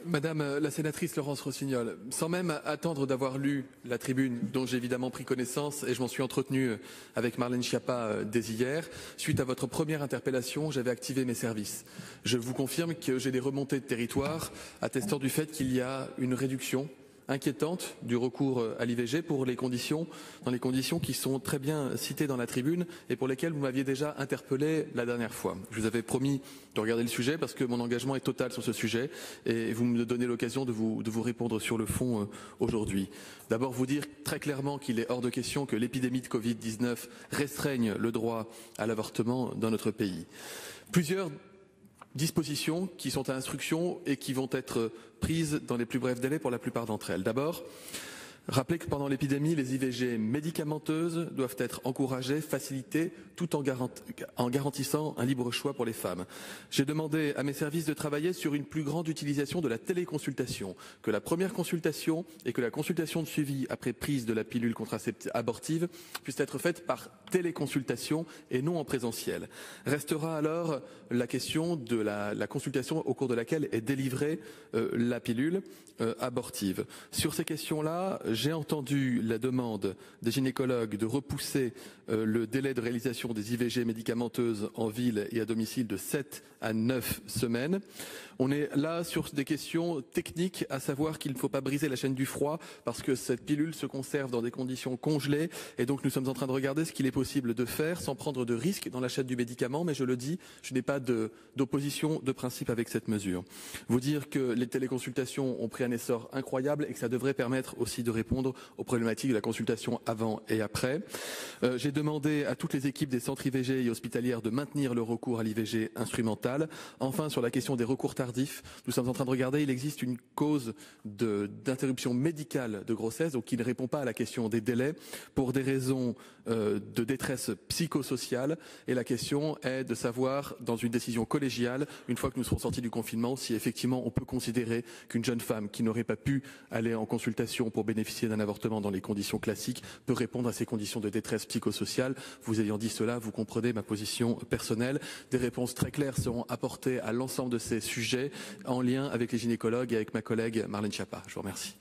Madame la sénatrice Laurence Rossignol, sans même attendre d'avoir lu la tribune dont j'ai évidemment pris connaissance et je m'en suis entretenu avec Marlène Schiappa dès hier, suite à votre première interpellation, j'avais activé mes services. Je vous confirme que j'ai des remontées de territoire attestant du fait qu'il y a une réduction inquiétante du recours à l'IVG dans les conditions qui sont très bien citées dans la tribune et pour lesquelles vous m'aviez déjà interpellé la dernière fois. Je vous avais promis de regarder le sujet parce que mon engagement est total sur ce sujet et vous me donnez l'occasion de vous répondre sur le fond aujourd'hui. D'abord vous dire très clairement qu'il est hors de question que l'épidémie de Covid-19 restreigne le droit à l'avortement dans notre pays. Plusieurs dispositions qui sont à instruction et qui vont être prises dans les plus brefs délais pour la plupart d'entre elles. D'abord, rappelez que pendant l'épidémie, les IVG médicamenteuses doivent être encouragées, facilitées, tout en garantissant un libre choix pour les femmes. J'ai demandé à mes services de travailler sur une plus grande utilisation de la téléconsultation, que la première consultation et que la consultation de suivi après prise de la pilule contraceptive abortive puissent être faites par téléconsultation et non en présentiel. Restera alors la question de la consultation au cours de laquelle est délivrée la pilule abortive. Sur ces questions-là, j'ai entendu la demande des gynécologues de repousser le délai de réalisation des IVG médicamenteuses en ville et à domicile de 7 à 9 semaines. On est là sur des questions techniques, à savoir qu'il ne faut pas briser la chaîne du froid parce que cette pilule se conserve dans des conditions congelées et donc nous sommes en train de regarder ce qu'il est possible de faire sans prendre de risques dans la chaîne du médicament, mais je le dis, je n'ai pas d'opposition de principe avec cette mesure. Vous dire que les téléconsultations ont pris un essor incroyable et que ça devrait permettre aussi de répondre aux problématiques de la consultation avant et après. J'ai demandé à toutes les équipes des centres IVG et hospitalières de maintenir le recours à l'IVG instrumentale. Enfin, sur la question des recours tardifs, nous sommes en train de regarder, il existe une cause d'interruption médicale de grossesse, donc qui ne répond pas à la question des délais pour des raisons de détresse psychosociale. Et la question est de savoir, dans une décision collégiale, une fois que nous serons sortis du confinement, si effectivement on peut considérer qu'une jeune femme qui n'aurait pas pu aller en consultation pour bénéficier d'un avortement dans les conditions classiques peut répondre à ces conditions de détresse psychosociale. Vous ayant dit cela, vous comprenez ma position personnelle. Des réponses très claires seront apportées à l'ensemble de ces sujets en lien avec les gynécologues et avec ma collègue Marlène Schiappa. Je vous remercie.